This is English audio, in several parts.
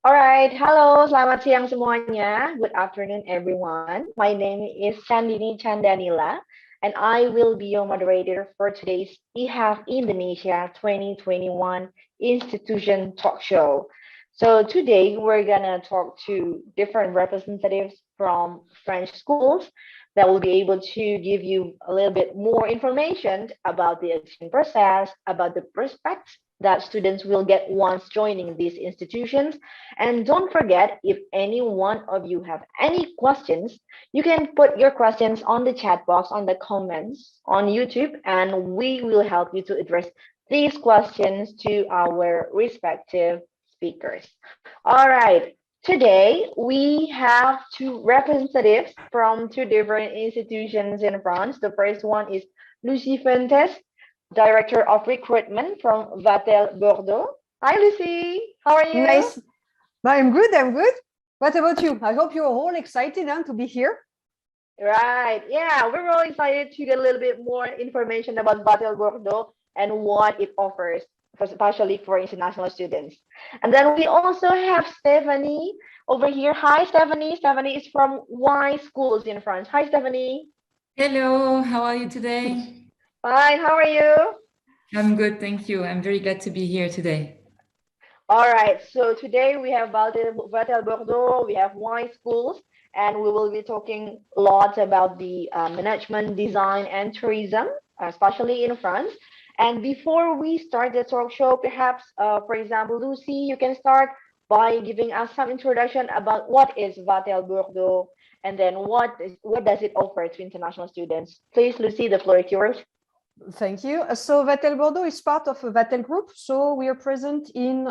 Alright, halo, selamat siang semuanya. Good afternoon, everyone. My name is Chandini Chandanila, and I will be your moderator for today's EHEF Indonesia 2021 Institution Talk Show. So today we're gonna talk to different representatives from French schools that will be able to give you a little bit more information about the admission process, about the prospects that students will get once joining these institutions. And don't forget, if any one of you have any questions, you can put your questions on the chat box on the comments on YouTube, and we will help you to address these questions to our respective speakers. All right. Today, we have two representatives from two different institutions in France. The first one is Lucy Fuentes, Director of Recruitment from Vatel Bordeaux. Hi, Lucy. How are you? Nice. I'm good. I'm good. What about you? I hope you're all excited to be here. Right. Yeah, we're really excited to get a little bit more information about Vatel Bordeaux and what it offers, especially for international students. And then we also have Stephanie over here. Hi, Stephanie. Stephanie is from Y Schools in France. Hi, Stephanie. Hello, how are you today? Fine, how are you? I'm good, thank you. I'm very glad to be here today. All right, so today we have Vatel Bordeaux, we have Y Schools, and we will be talking a lot about the management, design, and tourism, especially in France. And before we start the talk show, perhaps, for example, Lucy, you can start by giving us some introduction about what is Vatel Bordeaux, and then what does it offer to international students. Please, Lucy, the floor is yours. Thank you. So Vatel Bordeaux is part of a Vatel group. So we are present in,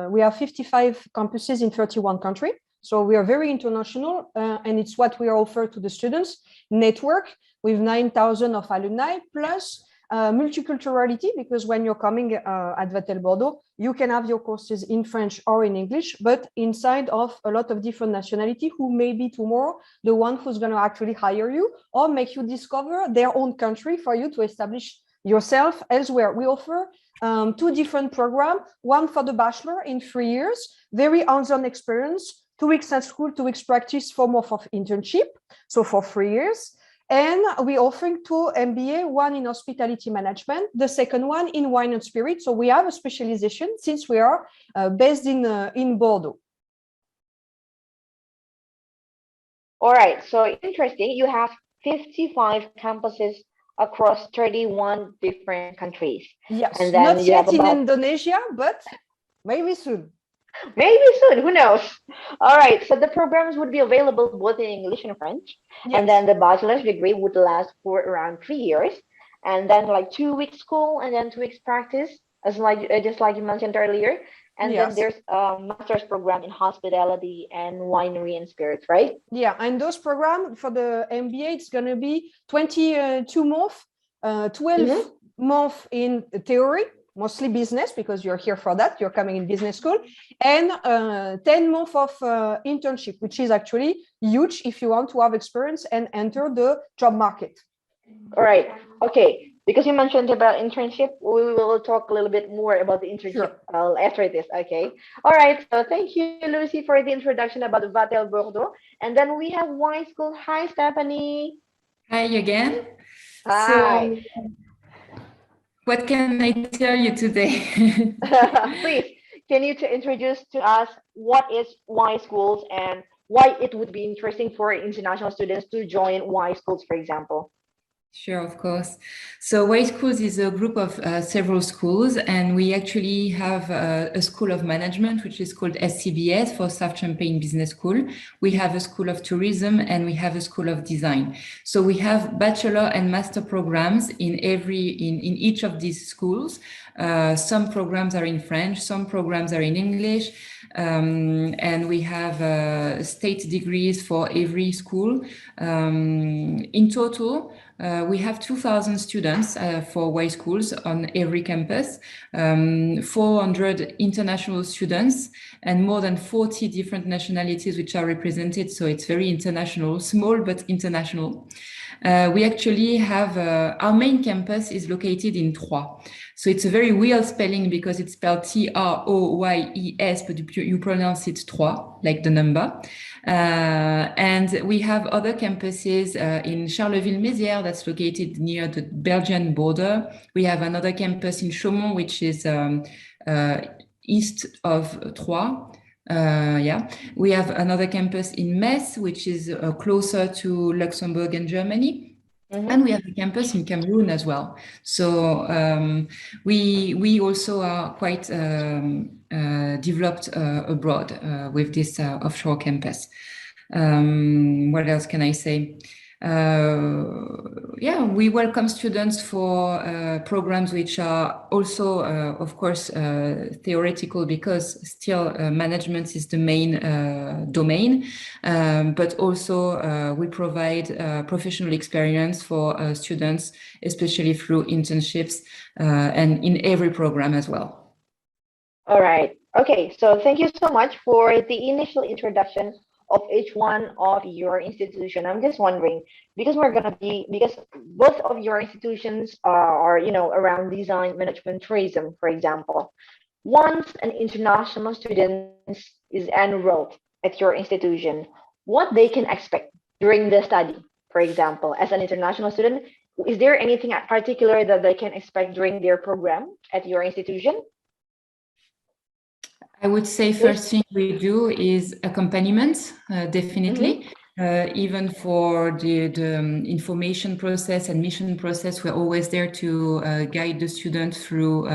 we have 55 campuses in 31 countries. So we are very international, and it's what we offer to the students. Network with 9,000 of alumni, plus multiculturality, because when you're coming at Vatel Bordeaux, you can have your courses in French or in English, but inside of a lot of different nationality who may be tomorrow the one who's going to actually hire you or make you discover their own country for you to establish yourself elsewhere. We offer two different programs, one for the bachelor in 3 years, very hands-on experience, 2 weeks at school, 2 weeks practice, 4 months of internship, so for 3 years. And we're offering 2 MBA, one in hospitality management, the second one in wine and spirit. So we have a specialization since we are based in Bordeaux. All right, so interesting. You have 55 campuses across 31 different countries. Yes, and then not yet in Indonesia, but maybe soon. Maybe soon, who knows? All right, so the programs would be available both in English and French. Yes. And then the bachelor's degree would last for around 3 years. And then like 2 weeks school and then 2 weeks practice, as like just like you mentioned earlier. And yes. Then there's a master's program in hospitality and winery and spirits, right? Yeah, and those programs for the MBA, it's going to be 22 months, 12 months in theory, mostly business, because you're here for that, you're coming in business school, and 10 months of internship, which is actually huge if you want to have experience and enter the job market. All right, okay, because you mentioned about internship, we will talk a little bit more about the internship after this, okay? All right, so thank you, Lucy, for the introduction about Vatel Bordeaux. And then we have Y School. Hi, Stephanie. Hi again. Hi. So, what can I tell you today? Please, can you introduce to us what is Y Schools and why it would be interesting for international students to join Y Schools, for example? Sure, of course. So Y Schools is a group of several schools, and we actually have a school of management, which is called SCBS for South Champagne Business School. We have a school of tourism, and we have a school of design. So we have bachelor and master programs in each of these schools. Some programs are in French, some programs are in English, and we have state degrees for every school. In total, we have 2,000 students for Y Schools on every campus, 400 international students, and more than 40 different nationalities which are represented. So it's very international, small but international. We actually have our main campus is located in Troyes. So it's a very weird spelling because it's spelled Troyes, but you pronounce it Troyes, like the number. And we have other campuses in Charleville-Mézières, that's located near the Belgian border. We have another campus in Chaumont, which is east of Troyes. We have another campus in Metz, which is closer to Luxembourg and Germany. And we have a campus in Cameroon as well. So we also are quite developed abroad with this offshore campus. What else can I say? We welcome students for programs which are also, of course, theoretical, because still management is the main domain, but also we provide professional experience for students, especially through internships and in every program as well. All right. Okay, so thank you so much for the initial introduction of each one of your institution. I'm just wondering, because both of your institutions are around design, management, tourism, for example. Once an international student is enrolled at your institution, what they can expect during the study, for example, as an international student, is there anything particular that they can expect during their program at your institution? I would say first thing we do is accompaniment, definitely. Even for the information process, admission process, we're always there to guide the student through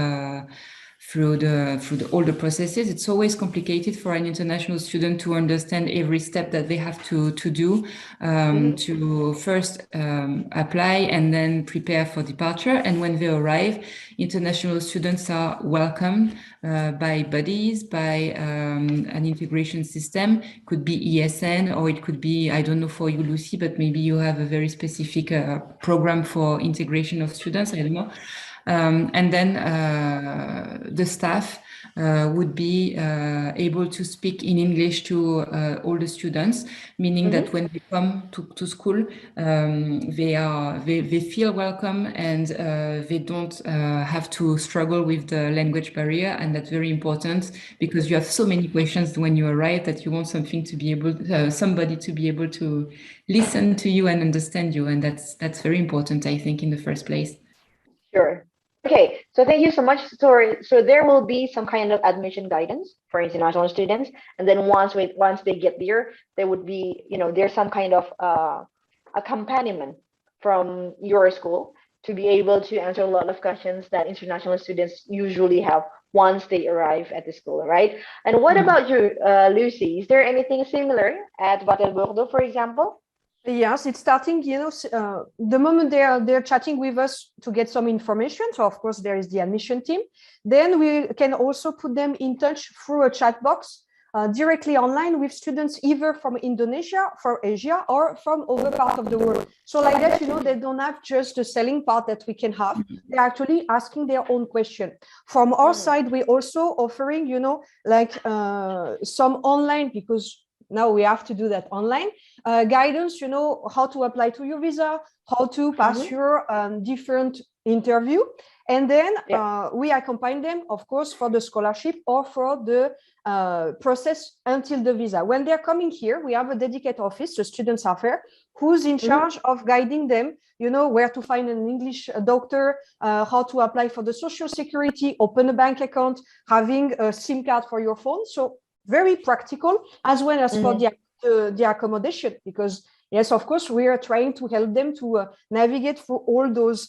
all the processes. It's always complicated for an international student to understand every step that they have to do, to first apply and then prepare for departure. And when they arrive, international students are welcomed by buddies, by an integration system. Could be ESN, or it could be, I don't know for you, Lucy, but maybe you have a very specific program for integration of students, I don't know. And then the staff would be able to speak in English to all the students, meaning that when they come to school, they feel welcome, and they don't have to struggle with the language barrier. And that's very important, because you have so many questions when you arrive that you want somebody to be able to listen to you and understand you, and that's very important, I think, in the first place. Sure. Okay, so thank you so much. So there will be some kind of admission guidance for international students, and then once they get there would be, there's some kind of accompaniment from your school to be able to answer a lot of questions that international students usually have once they arrive at the school, right? And what about you, Lucy? Is there anything similar at Vatel Bordeaux, for example? Yes, it's starting, the moment they're chatting with us to get some information. So of course there is the admission team. Then we can also put them in touch through a chat box directly online with students either from Indonesia, from Asia, or from other parts of the world. So like that, they don't have just the selling part that we can have. They're actually asking their own question. From our side, we also offering, some online, because now we have to do that online, guidance, how to apply to your visa, how to pass your different interview. And then we accompany them, of course, for the scholarship or for the process until the visa. When they're coming here, we have a dedicated office, the Students Affairs, who's in charge of guiding them, where to find an English doctor, how to apply for the Social Security, open a bank account, having a SIM card for your phone. So very practical, as well as for the accommodation, because yes, of course, we are trying to help them to navigate through all those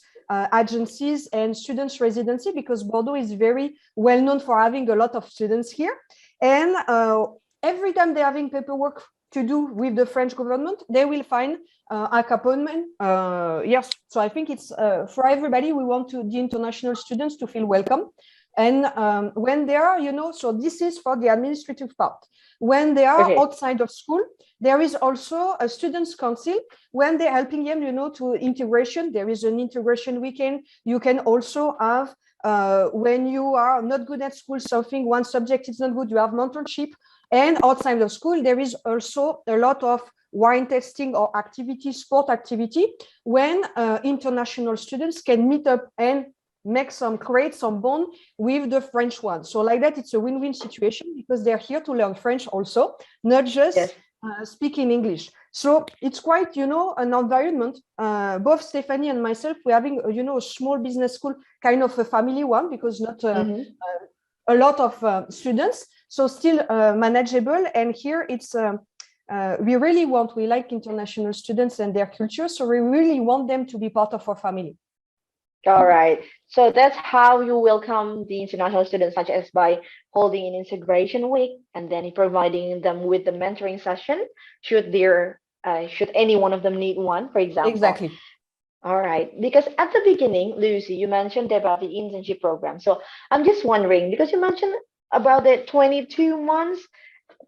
agencies and students' residency, because Bordeaux is very well known for having a lot of students here. And every time they're having paperwork to do with the French government, they will find accompaniment. Yes, so I think it's for everybody. We want the international students to feel welcome. And when they are, so this is for the administrative part. When they are outside of school, there is also a students' council. When they're helping them, to integration, there is an integration weekend. You can also have, when you are not good at school, one subject is not good, you have mentorship. And outside of school, there is also a lot of wine tasting or activity, sport activity, when international students can meet up and create some bond with the French one. So like that, it's a win-win situation because they're here to learn French also, not just speaking English. So it's quite, an environment. Both Stephanie and myself, we're having, a small business school, kind of a family one, because not a lot of students, so still manageable. And here it's, we like international students and their culture. So we really want them to be part of our family. All right. So that's how you welcome the international students, such as by holding an integration week and then providing them with the mentoring session, should any one of them need one, for example. Exactly. All right. Because at the beginning, Lucy, you mentioned about the internship program. So I'm just wondering, because you mentioned about the 22 months,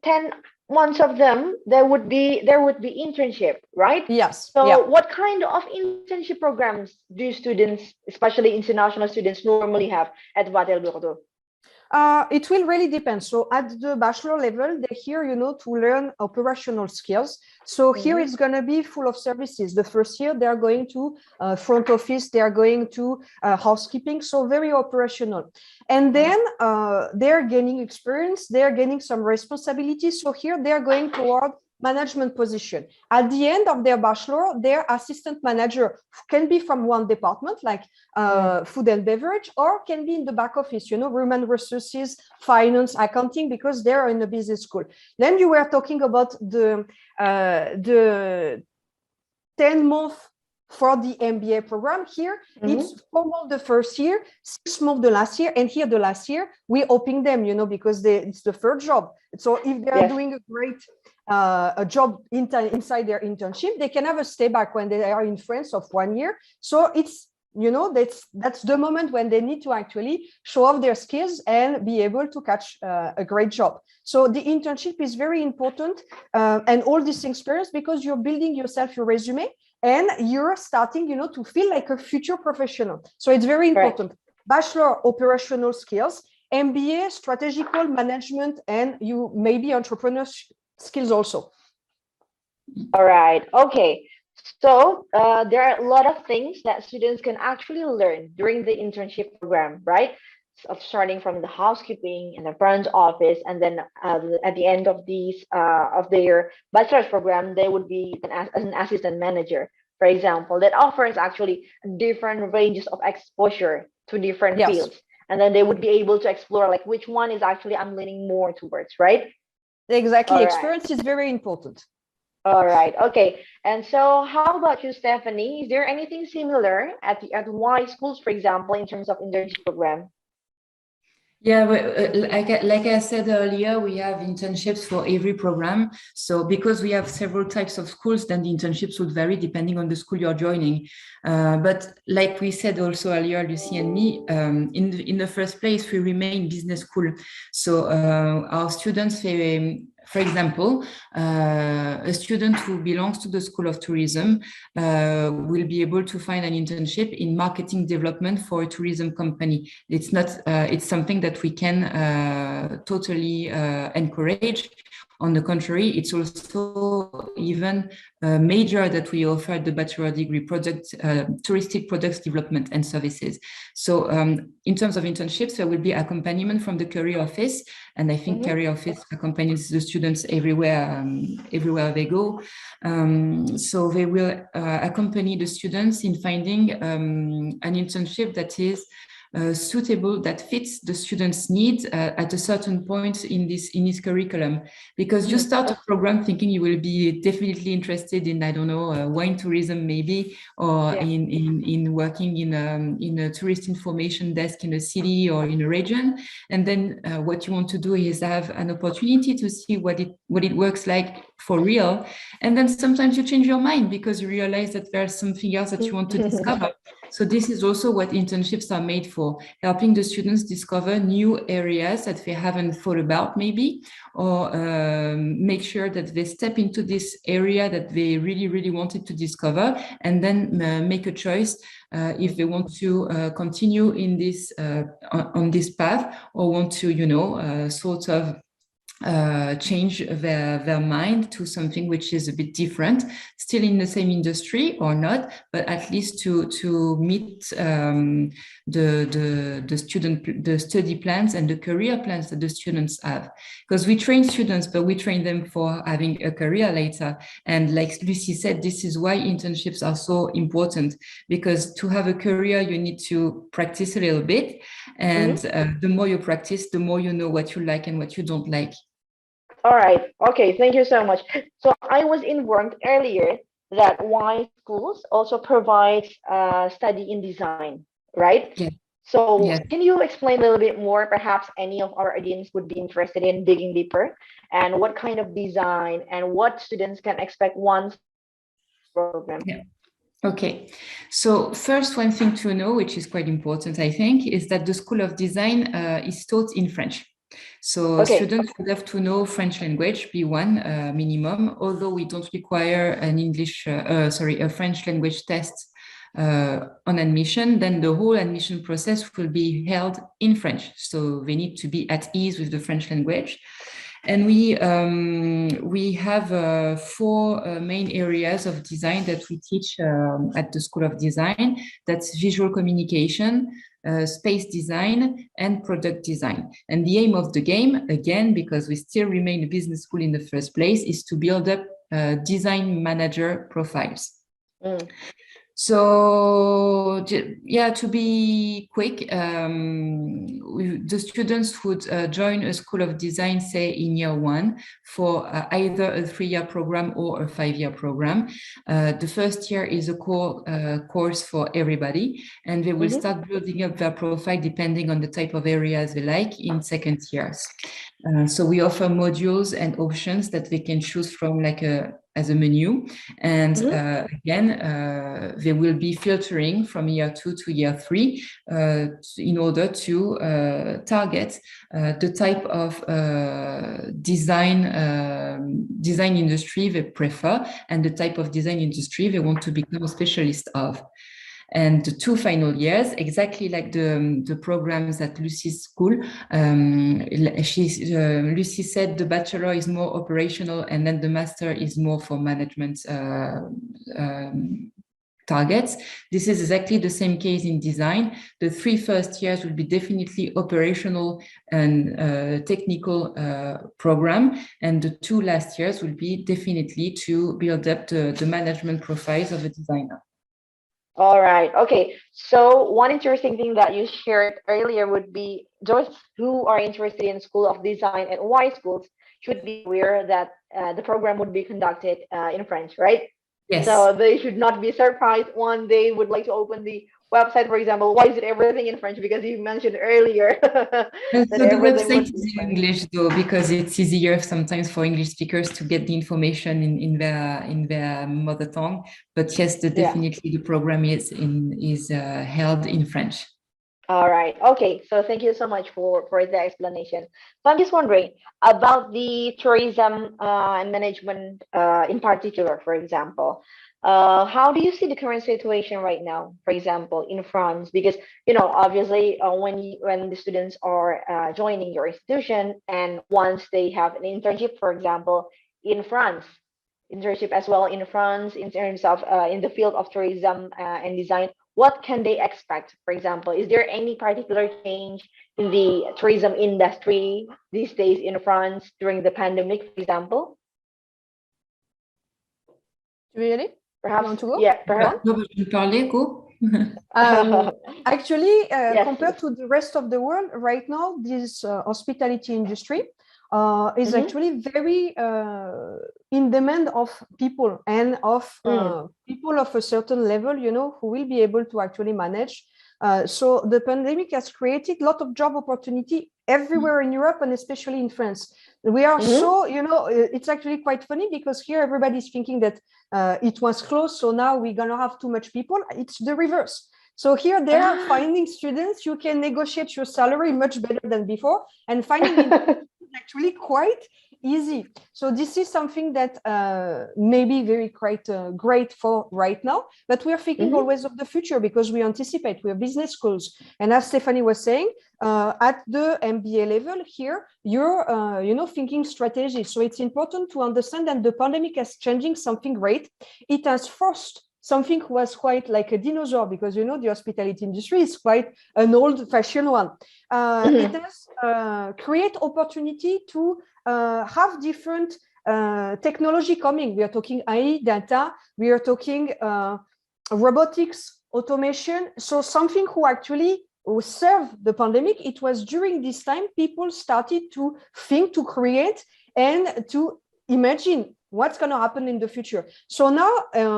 10 months of them, there would be internship, right? Yes. So what kind of internship programs do students, especially international students, normally have at Vatel Bordeaux? It will really depend. So at the bachelor level, they're here, to learn operational skills. So here it's going to be full of services. The first year, they're going to front office, they're going to housekeeping. So very operational. And then they're gaining experience, they're gaining some responsibilities. So here they're going toward management position. At the end of their bachelor, their assistant manager can be from one department, like food and beverage, or can be in the back office, human resources, finance, accounting, because they're in a business school. Then you were talking about the 10-month for the MBA program. Here, it's 4 months the first year, 6 months the last year, and here the last year, we open them, because it's the first job. So if they are doing a great a job inside their internship, they can have a stay back when they are in France of 1 year. So it's, that's the moment when they need to actually show off their skills and be able to catch a great job. So the internship is very important, and all this experience, because you're building yourself your resume and you're starting, to feel like a future professional. So it's very important. Right. Bachelor operational skills, MBA strategical management, and you maybe entrepreneurship skills also. All right. Okay. So there are a lot of things that students can actually learn during the internship program, right? So starting from the housekeeping and the front office, and then at the end of their bachelor's program, they would be an assistant manager, for example, that offers actually different ranges of exposure to different fields. And then they would be able to explore like which one is actually I'm leaning more towards, right? Exactly. All experience is very important. All right. Okay. And so how about you, Stephanie? Is there anything similar at Y schools, for example, in terms of internship program? Yeah, like I said earlier, we have internships for every program. So because we have several types of schools, then the internships would vary depending on the school you're joining. But like we said also earlier, Lucy and me, in the first place, we remain business school. So our students, for example, a student who belongs to the School of Tourism will be able to find an internship in marketing development for a tourism company. It's not. It's something that we can totally encourage. On the contrary, it's also even a major that we offer at the bachelor degree, touristic products development and services. So in terms of internships, there will be accompaniment from the career office. And I think career office accompanies the students everywhere they go. So they will accompany the students in finding an internship that is suitable, that fits the student's needs at a certain point in his curriculum. Because you start a program thinking you will be definitely interested in, I don't know, wine tourism maybe, or in working in a tourist information desk in a city or in a region. And then what you want to do is have an opportunity to see what it works like for real. And then sometimes you change your mind because you realize that there's something else that you want to discover. So this is also what internships are made for, helping the students discover new areas that they haven't thought about maybe, or make sure that they step into this area that they really, really wanted to discover, and then make a choice if they want to continue in this on this path, or want to, sort of change their mind to something which is a bit different, still in the same industry or not, but at least to meet the study plans and the career plans that the students have. Because we train students, but we train them for having a career later. And like Lucy said, this is why internships are so important, because to have a career, you need to practice a little bit. And the more you practice, the more you know what you like and what you don't like. All right. Okay. Thank you so much. So I was informed earlier that Y schools also provide study in design, right? Yeah. So Yes. can you explain a little bit more? Perhaps any of our audience would be interested in digging deeper, and what kind of design and what students can expect once program. Yeah. Okay, so first, one thing to know, which is quite important, I think, is that the School of Design is taught in French. So students would have to know French language, B1 minimum, although we don't require an a French language test on admission. Then the whole admission process will be held in French. So they need to be at ease with the French language. And we have four main areas of design that we teach at the School of Design. That's visual communication, space design, and product design. And the aim of the game, again, because we still remain a business school in the first place, is to build up design manager profiles. So yeah, to be quick, the students would join a School of Design, say in year one, for either a 3-year program or a 5-year program. The first year is a core course for everybody, and they will start building up their profile depending on the type of areas they like in second years. So we offer modules and options that they can choose from, like as a menu. And again, they will be filtering from year 2 to year 3 in order to target the type of design industry they prefer and the type of design industry they want to become a specialist of. And the 2 final years, exactly like the programs at Lucy's school, Lucy said the bachelor is more operational and then the master is more for management targets. This is exactly the same case in design. The 3 first years will be definitely operational and technical program, and the 2 last years will be definitely to build up the management profiles of a designer. All right. Okay. So one interesting thing that you shared earlier would be those who are interested in School of Design and Y schools should be aware that the program would be conducted in French, right? Yes. So they should not be surprised when they would like to open the website, for example. Why is it everything in French? Because you mentioned earlier that so the website is in French. English, though, because it's easier sometimes for English speakers to get the information in their mother tongue. But yes, definitely the program is held in French. All right. Okay. So thank you so much for the explanation. So I'm just wondering about the tourism and management in particular, for example. How do you see the current situation right now, for example, in France? Because, obviously when the students are joining your institution and once they have an internship, for example, in France, internship as well in France in terms of in the field of tourism and design, what can they expect? For example, is there any particular change in the tourism industry these days in France during the pandemic, for example? Really? Perhaps. You want to go? Yeah, perhaps. Actually, Yes, compared to the rest of the world, right now, this hospitality industry is actually very in demand of people and of people of a certain level, who will be able to actually manage. So the pandemic has created a lot of job opportunity everywhere in Europe and especially in France. We are so, it's actually quite funny because here everybody's thinking that it was closed, so now we're going to have too much people. It's the reverse. So here they are finding students, you can negotiate your salary much better than before, and finding actually quite easy. So this is something that may be very great for right now, but we are thinking always of the future because we anticipate, we are business schools. And as Stephanie was saying, at the MBA level here, you're thinking strategy. So it's important to understand that the pandemic is changing something great. It has forced something was quite like a dinosaur because, the hospitality industry is quite an old-fashioned one. It has create opportunity to have different technology coming. We are talking AI, data, we are talking robotics, automation. So something who actually served the pandemic, it was during this time people started to think, to create, and to imagine what's going to happen in the future. So now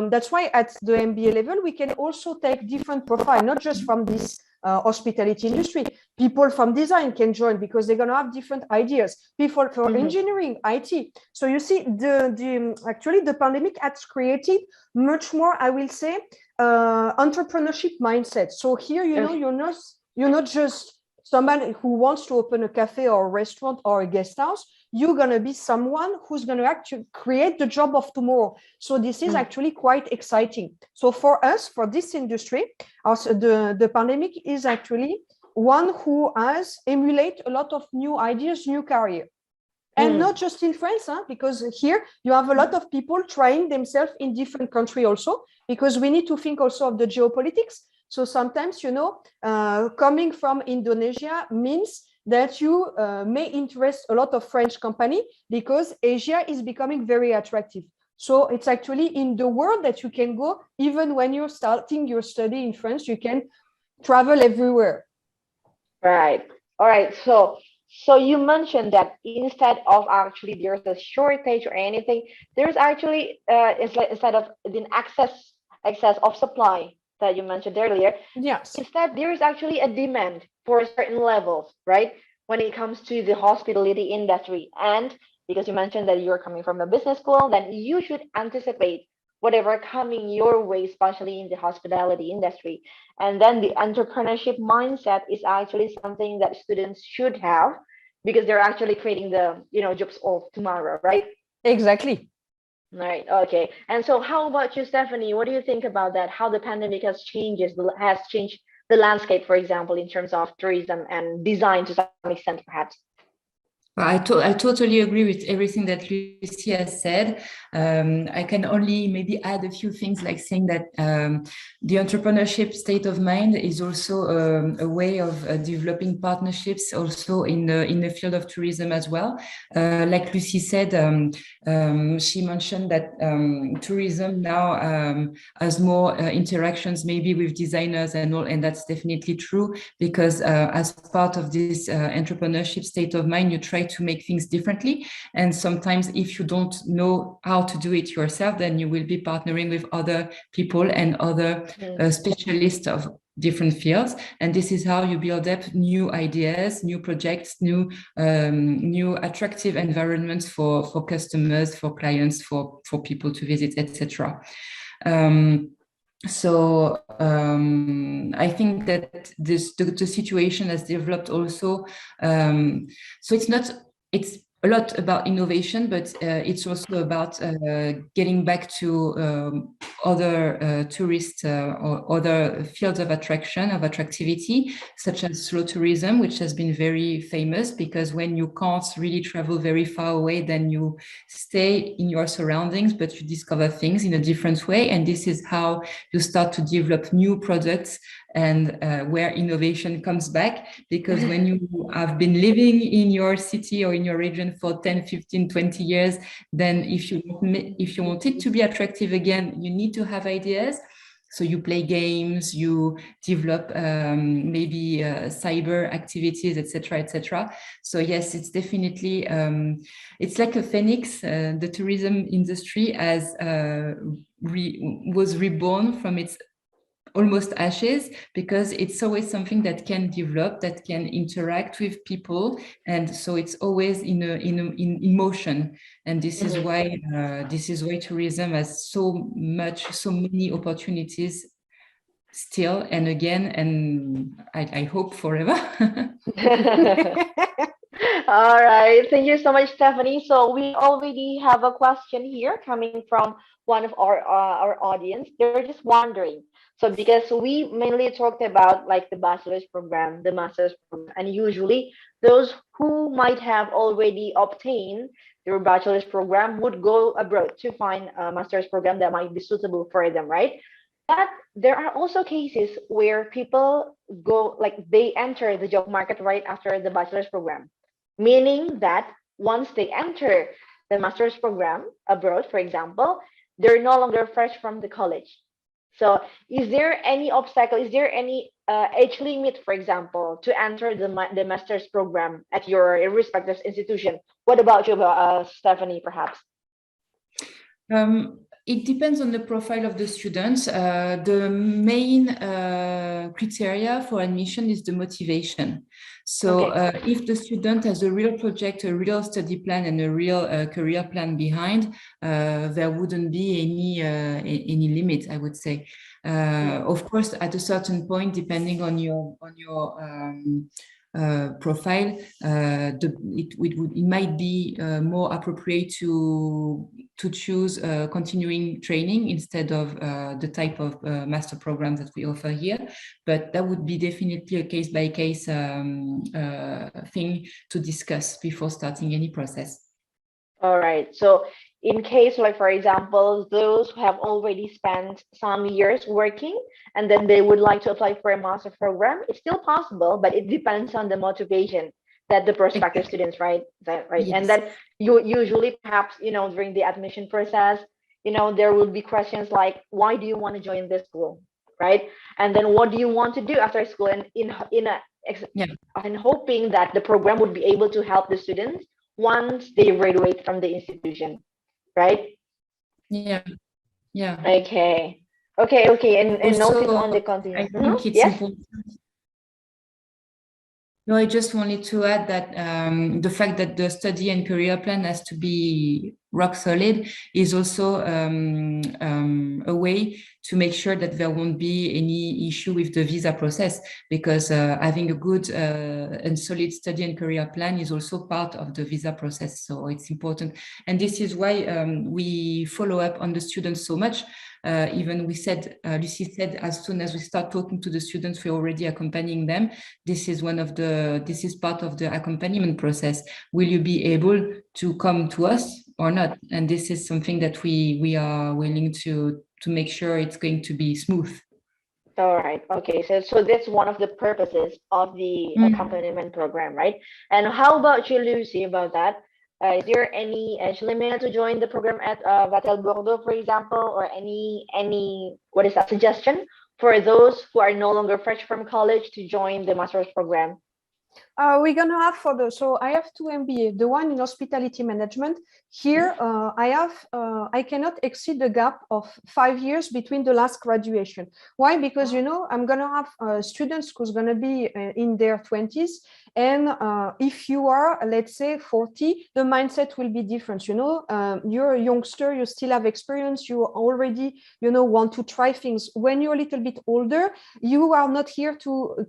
that's why at the MBA level, we can also take different profile, not just from this hospitality industry. People from design can join because they're going to have different ideas. People for engineering, IT. So you see, actually the pandemic has created much more, I will say, entrepreneurship mindset. So here, you're not just somebody who wants to open a cafe or a restaurant or a guest house. You're going to be someone who's going to actually create the job of tomorrow. So this is actually quite exciting. So for us, for this industry, also the pandemic is actually one who has emulate a lot of new ideas, new career. And not just in France, because here you have a lot of people trying themselves in different countries also, because we need to think also of the geopolitics. So sometimes, coming from Indonesia means that you may interest a lot of French company because Asia is becoming very attractive. So it's actually in the world that you can go, even when you're starting your study in France, you can travel everywhere. Right. All right. So you mentioned that instead of actually there's a shortage or anything, there's actually instead of the excess of supply that you mentioned earlier. Yes. Instead, there is actually a demand for certain levels, right? When it comes to the hospitality industry. And because you mentioned that you're coming from a business school, then you should anticipate whatever coming your way, especially in the hospitality industry. And then the entrepreneurship mindset is actually something that students should have because they're actually creating the, jobs of tomorrow, right? Exactly. Right. Okay. And so how about you, Stephanie? What do you think about that? How the pandemic has changed the landscape, for example, in terms of tourism and design to some extent, perhaps? I totally agree with everything that Lucy has said. I can only maybe add a few things, like saying that the entrepreneurship state of mind is also a way of developing partnerships also in the field of tourism as well. Like Lucy said, she mentioned that tourism now has more interactions maybe with designers and all, and that's definitely true because as part of this entrepreneurship state of mind, you try to make things differently. And sometimes if you don't know how to do it yourself, then you will be partnering with other people and other specialists of different fields. And this is how you build up new ideas, new projects, new attractive environments for customers, for clients, for people to visit, etc. So I think that the situation has developed also. So it's a lot about innovation, but it's also about getting back to other tourist or other fields of attractivity, such as slow tourism, which has been very famous because when you can't really travel very far away, then you stay in your surroundings, but you discover things in a different way. And this is how you start to develop new products and where innovation comes back, because when you have been living in your city or in your region for 10, 15, 20 years, then if you want it to be attractive again, you need to have ideas. So you play games, you develop maybe cyber activities, etc., etc. So yes, it's definitely, it's like a phoenix. The tourism industry was reborn from its almost ashes, because it's always something that can develop, that can interact with people, and so it's always in motion. And this is why tourism has so many opportunities still and again, and I hope forever. All right. Thank you so much, Stephanie. So we already have a question here coming from one of our audience. They're just wondering. So because we mainly talked about like the bachelor's program, the master's program, and usually those who might have already obtained their bachelor's program would go abroad to find a master's program that might be suitable for them, right? But there are also cases where people go like they enter the job market right after the bachelor's program, meaning that once they enter the master's program abroad, for example, they're no longer fresh from the college. So, is there any obstacle? Is there any age limit, for example, to enter the master's program at your respective institution? What about you, Stephanie, perhaps? It depends on the profile of the students. The main criteria for admission is the motivation. So if the student has a real project, a real study plan, and a real career plan behind, there wouldn't be any limit, I would say. Of course, at a certain point, depending on your profile, it might be more appropriate to choose continuing training instead of the type of master programs that we offer here. But that would be definitely a case-by-case thing to discuss before starting any process. All right. So in case, like for example, those who have already spent some years working and then they would like to apply for a master program, it's still possible, but it depends on the motivation that the prospective students, right? Is that right? Yes. And then you usually perhaps, during the admission process, there will be questions like, why do you want to join this school? Right? And then what do you want to do after school? And and hoping that the program would be able to help the students once they graduate from the institution, right? Yeah. Okay. And Also, notice on the content. I think it's important. No, I just wanted to add that the fact that the study and career plan has to be rock solid is also a way to make sure that there won't be any issue with the visa process, because having a good and solid study and career plan is also part of the visa process. So it's important. And this is why we follow up on the students so much. Even Lucy said, as soon as we start talking to the students, we're already accompanying them. This is part of the accompaniment process. Will you be able to come to us or not? And this is something that we are willing to make sure it's going to be smooth. All right. Okay. So that's one of the purposes of the accompaniment program, right? And how about you, Lucy, about that? Is there any age limit to join the program at Vatel Bordeaux, for example, or any what is that suggestion for those who are no longer fresh from college to join the master's program? We're gonna have so I have 2 MBA, the one in hospitality management. Here, I cannot exceed the gap of 5 years between the last graduation. Why? Because, I'm gonna have students who's gonna be in their 20s. And if you are, let's say 40, the mindset will be different. You're a youngster, you still have experience, you already, want to try things. When you're a little bit older, you are not here to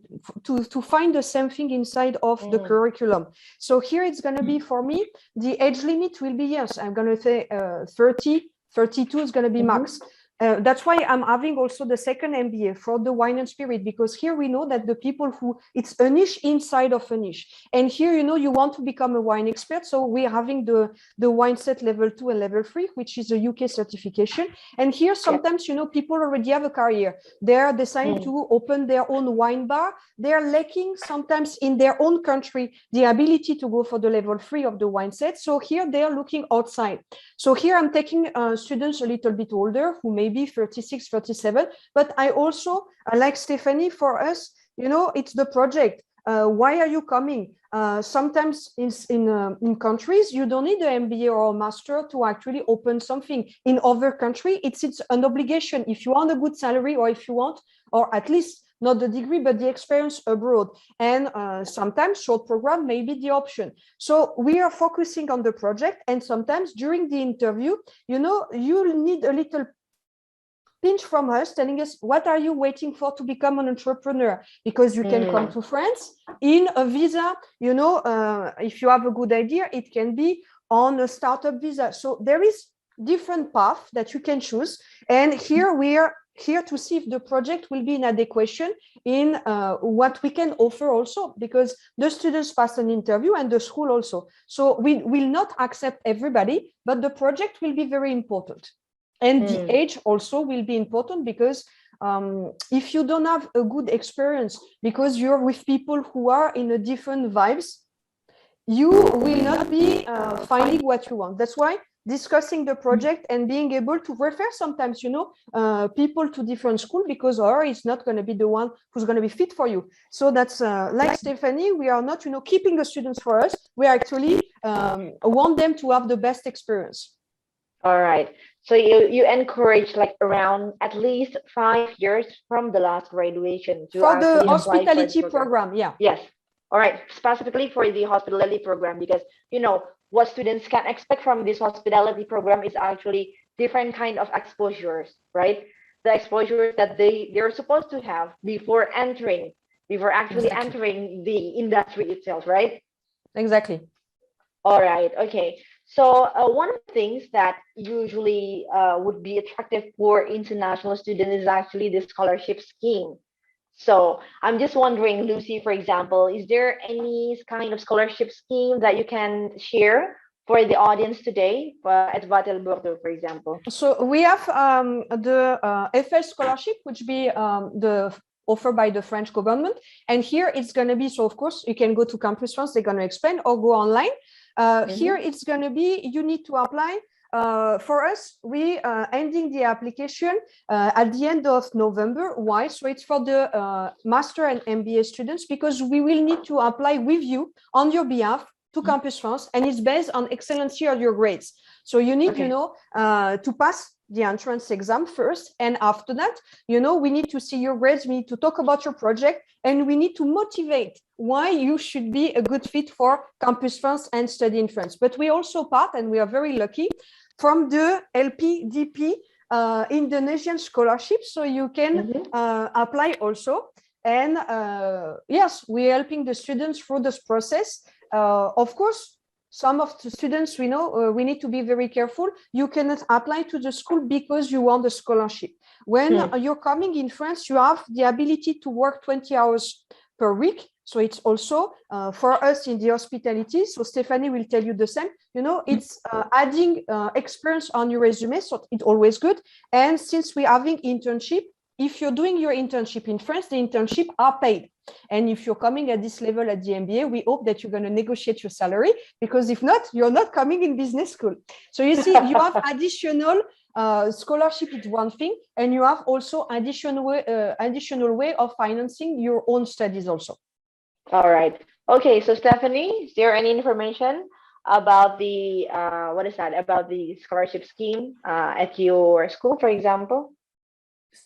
find the same thing inside of the curriculum. So here it's going to be, for me, the age limit will be, yes, I'm going to say 30, 32 is going to be max. That's why I'm having also the second MBA for the wine and spirit, because here we know that the people it's a niche inside of a niche. And here, you want to become a wine expert. So we're having the wine set level 2 and level 3, which is a UK certification. And here, sometimes, people already have a career. They're deciding to open their own wine bar. They're lacking sometimes in their own country the ability to go for the level 3 of the wine set. So here they're looking outside. So here I'm taking students a little bit older who maybe 36, 37, but I also, like Stephanie, for us, it's the project. Why are you coming? Sometimes in countries, you don't need an MBA or a master to actually open something. In other countries, it's an obligation. If you want a good salary, or if you want, or at least not the degree, but the experience abroad. And sometimes short program may be the option. So we are focusing on the project. And sometimes during the interview, you'll need a little pinch from us, telling us, what are you waiting for to become an entrepreneur? Because you can come to France in a visa, you know, if you have a good idea, it can be on a startup visa. So there is different path that you can choose. And here we are here to see if the project will be in adequation in what we can offer also, because the students pass an interview and the school also. So we will not accept everybody, but the project will be very important. And the age also will be important, because if you don't have a good experience, because you're with people who are in a different vibes, you will not be finding what you want. That's why discussing the project and being able to refer sometimes, you know, people to different school, because or it's not going to be the one who's going to be fit for you. So that's like Stephanie, we are not, you know, keeping the students for us. We actually want them to have the best experience. All right. So you encourage like around at least 5 years from the last graduation to for the actually hospitality program. Yeah. Yes. All right. Specifically for the hospitality program, because you know what students can expect from this hospitality program is actually different kind of exposures, right? The exposures that they're supposed to have before actually entering the industry itself, right? Exactly. All right. Okay. So one of the things that usually would be attractive for international students is actually the scholarship scheme. So I'm just wondering, Lucy, for example, is there any kind of scholarship scheme that you can share for the audience today at Vatel Bordeaux, for example? So we have the EHEF scholarship, which be the offered by the French government. And here it's going to be, so of course, you can go to Campus France, they're going to explain, or go online. Here it's going to be, you need to apply. For us, we ending the application at the end of November. Why? So it's for the master and MBA students, because we will need to apply with you on your behalf to Campus France, and it's based on excellency of your grades. So you need, you know, to pass the entrance exam first, and after that, you know, we need to see your grades, we need to talk about your project, and we need to motivate why you should be a good fit for Campus France and study in France. But we also part, and we are very lucky, from the LPDP Indonesian scholarship, so you can apply also. And yes, we're helping the students through this process. Of course, some of the students, we know, we need to be very careful. You cannot apply to the school because you want the scholarship. When you're coming in France, you have the ability to work 20 hours per week. So it's also for us in the hospitality. So Stephanie will tell you the same. You know, it's adding experience on your resume. So it's always good. And since we're having internship, if you're doing your internship in France, the internship are paid. And if you're coming at this level at the MBA, we hope that you're going to negotiate your salary, because if not, you're not coming in business school. So you see, you have additional scholarship is one thing, and you have also additional way of financing your own studies also. All right. Okay. So Stephanie, is there any information about the about the scholarship scheme at your school, for example?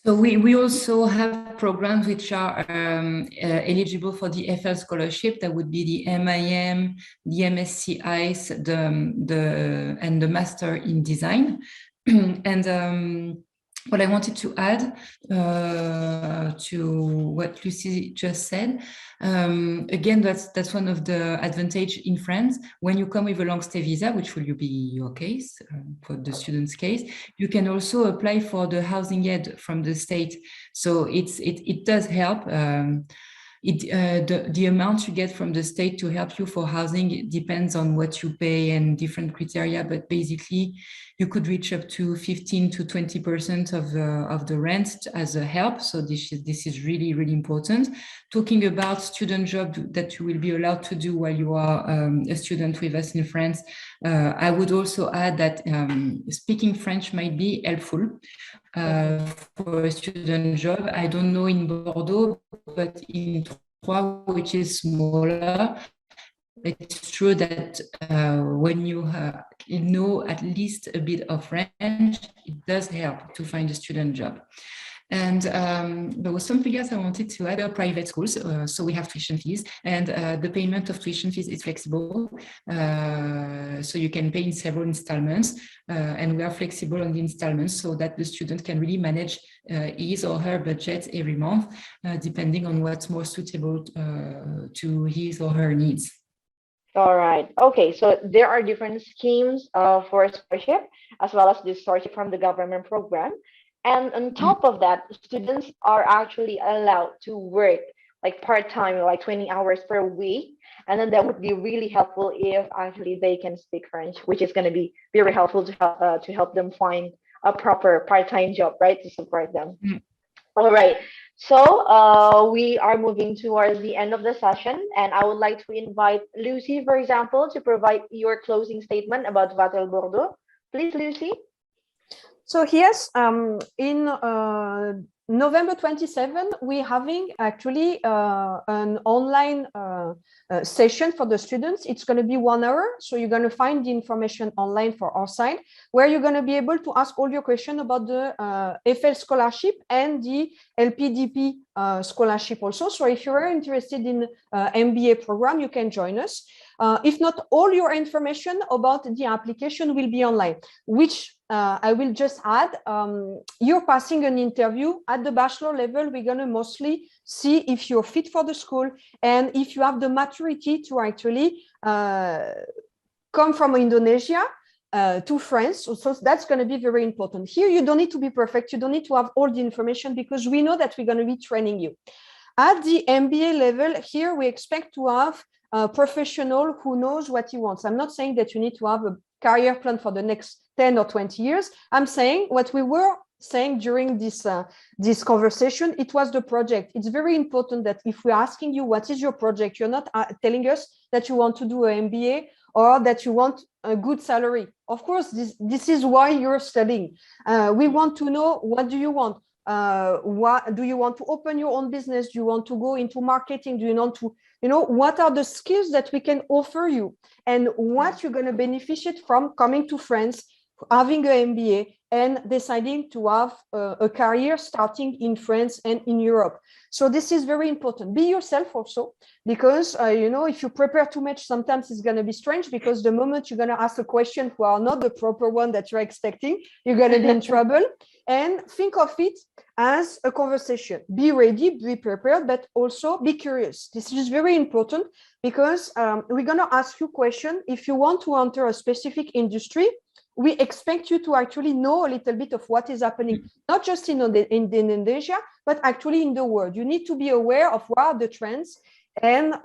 So we also have programs which are eligible for the EHEF scholarship. That would be the MIM, the MSc ICE, and the Master in Design. And what I wanted to add to what Lucy just said, again, that's one of the advantage in France. When you come with a long stay visa, which will be your case, for the student's case, you can also apply for the housing aid from the state. So it does help. The amount you get from the state to help you for housing, it depends on what you pay and different criteria, but basically you could reach up to 15 to 20% of the rent as a help. So this is really, really important. Talking about student job that you will be allowed to do while you are a student with us in France, I would also add that speaking French might be helpful for a student job. I don't know in Bordeaux, but in Troyes, which is smaller, it's true that when you know at least a bit of French, it does help to find a student job. And there were some figures I wanted to add. Private schools, so we have tuition fees, and the payment of tuition fees is flexible. So you can pay in several installments, and we are flexible on the installments so that the student can really manage his or her budget every month, depending on what's more suitable to his or her needs. All right. Okay. So there are different schemes for scholarship, as well as the scholarship from the government program. And on top of that, students are actually allowed to work like part-time, like 20 hours per week. And then that would be really helpful if actually they can speak French, which is going to be very helpful to help them find a proper part-time job, right, to support them. All right. So we are moving towards the end of the session, and I would like to invite Lucy, for example, to provide your closing statement about Vatel Bordeaux. Please, Lucy. So yes, in November 27, we're having actually an online session for the students. It's going to be 1 hour. So you're going to find the information online for our site, where you're going to be able to ask all your questions about the EHEF scholarship and the LPDP scholarship also. So if you are interested in MBA program, you can join us. If not, all your information about the application will be online, which I will just add, you're passing an interview at the bachelor level. We're going to mostly see if you're fit for the school and if you have the maturity to actually come from Indonesia to France. So that's going to be very important. Here, you don't need to be perfect. You don't need to have all the information because we know that we're going to be training you. At the MBA level, here we expect to have a professional who knows what he wants. I'm not saying that you need to have a career plan for the next 10 or 20 years. I'm saying what we were saying during this conversation, it was the project. It's very important that if we're asking you, what is your project? You're not telling us that you want to do an MBA or that you want a good salary. Of course, this is why you're studying. We want to know, what do you want? What do you want to open your own business? Do you want to go into marketing? Do you want to, what are the skills that we can offer you and what you're going to benefit from coming to France, having an MBA and deciding to have a career starting in France and in Europe. So this is very important. Be yourself also, because, if you prepare too much, sometimes it's going to be strange, because the moment you're going to ask a question who are not the proper one that you're expecting, you're going to be in trouble. And think of it as a conversation. Be ready, be prepared, but also be curious. This is very important because we're going to ask you questions. If you want to enter a specific industry, we expect you to actually know a little bit of what is happening, not just in Indonesia, but actually in the world. You need to be aware of what are the trends. And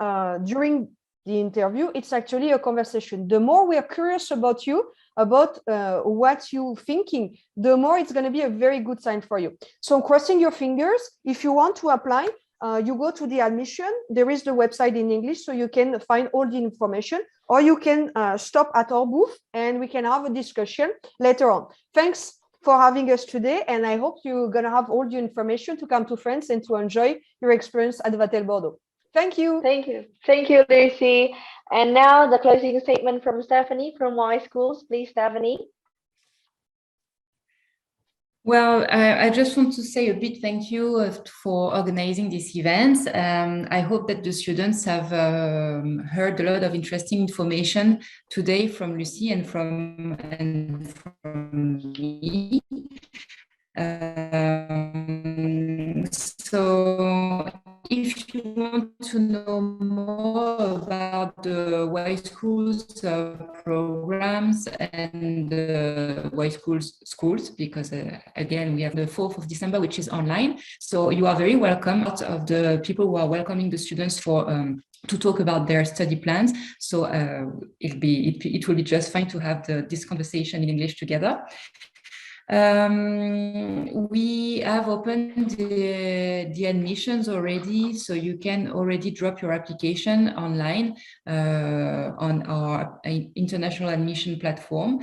during the interview, it's actually a conversation. The more we are curious about you, about what you're thinking, the more it's going to be a very good sign for you. So crossing your fingers, if you want to apply, you go to the admission. There is the website in English, so you can find all the information, or you can stop at our booth and we can have a discussion later on. Thanks for having us today, and I hope you're going to have all the information to come to France and to enjoy your experience at Vatel Bordeaux. Thank you. Thank you. Thank you, Lucy. And now the closing statement from Stephanie from Y Schools. Please, Stephanie. Well, I just want to say a big thank you for organizing this event. I hope that the students have heard a lot of interesting information today from Lucy and from me. So if you want to know more about the Y Schools programs and the Y schools, because again, we have the 4th of December, which is online. So you are very welcome. A lot of the people who are welcoming the students for to talk about their study plans. So it will be just fine to have this conversation in English together. We have opened the admissions already, so you can already drop your application online on our international admission platform.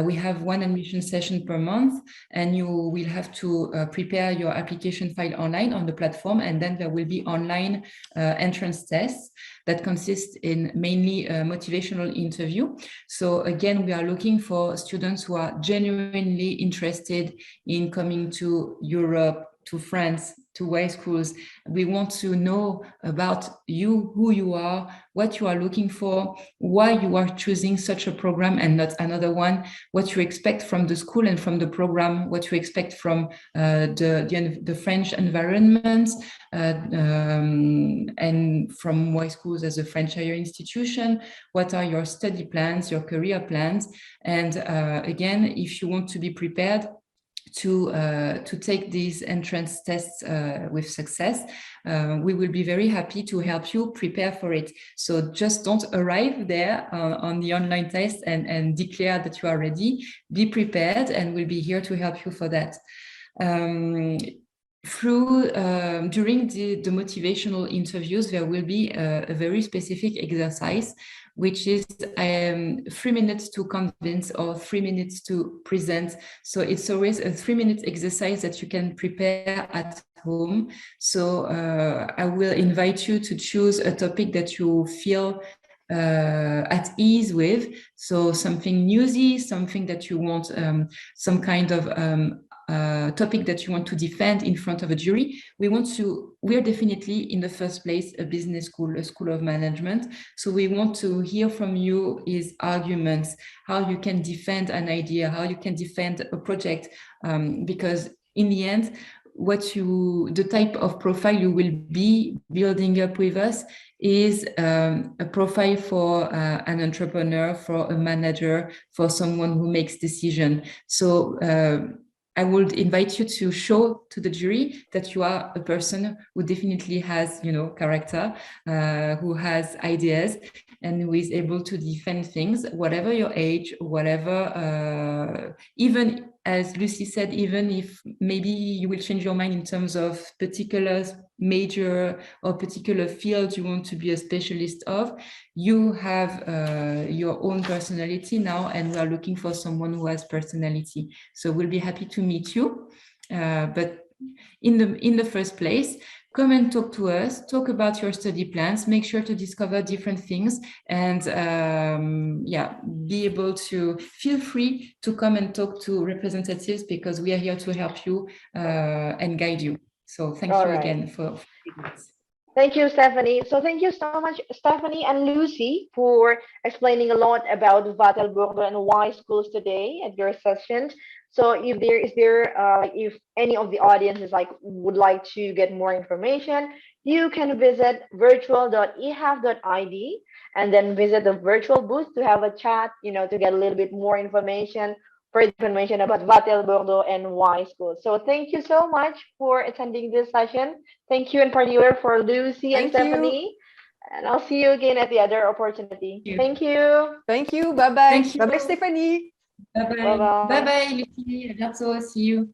We have one admission session per month, and you will have to prepare your application file online on the platform, and then there will be online entrance tests that consist in mainly a motivational interview. So again, we are looking for students who are genuinely interested in coming to Europe, to France, to Y schools. We want to know about you, who you are, what you are looking for, why you are choosing such a program and not another one, what you expect from the school and from the program, what you expect from the French environment, and from Y schools as a French higher institution. What are your study plans, your career plans? And again, if you want to be prepared to take these entrance tests with success, we will be very happy to help you prepare for it. So just don't arrive there on the online test and declare that you are ready. Be prepared, and we'll be here to help you for that. During the motivational interviews, there will be a very specific exercise, which is 3 minutes to convince or 3 minutes to present. So it's always a 3-minute exercise that you can prepare at home. So I will invite you to choose a topic that you feel at ease with. So something newsy, something that you want, some kind of topic that you want to defend in front of a jury. We're definitely in the first place a business school, a school of management. So we want to hear from you is arguments, how you can defend an idea, how you can defend a project, because in the end, the type of profile you will be building up with us is a profile for an entrepreneur, for a manager, for someone who makes decisions. So I would invite you to show to the jury that you are a person who definitely has, character, who has ideas, and who is able to defend things, whatever your age, whatever, even as Lucy said, even if maybe you will change your mind in terms of particular major or particular field you want to be a specialist of, you have your own personality now, and we are looking for someone who has personality. So we'll be happy to meet you. But in the first place, come and talk to us, talk about your study plans, make sure to discover different things, and be able to feel free to come and talk to representatives, because we are here to help you and guide you. So thank you again for this. Thank you, Stephanie. So thank you so much, Stephanie and Lucy, for explaining a lot about Vatel Bordeaux and Y schools today at your session. So if any of the audience would like to get more information, you can visit virtual.ehef.id and then visit the virtual booth to have a chat, to get a little bit more information, further information about Vatel Bordeaux and Y School. So thank you so much for attending this session. Thank you in particular for Lucy and Stephanie. And I'll see you again at the other opportunity. Thank you. Thank you. Bye-bye. Bye-bye, Stephanie. Bye-bye. Bye-bye, Lucy. À bientôt. See you.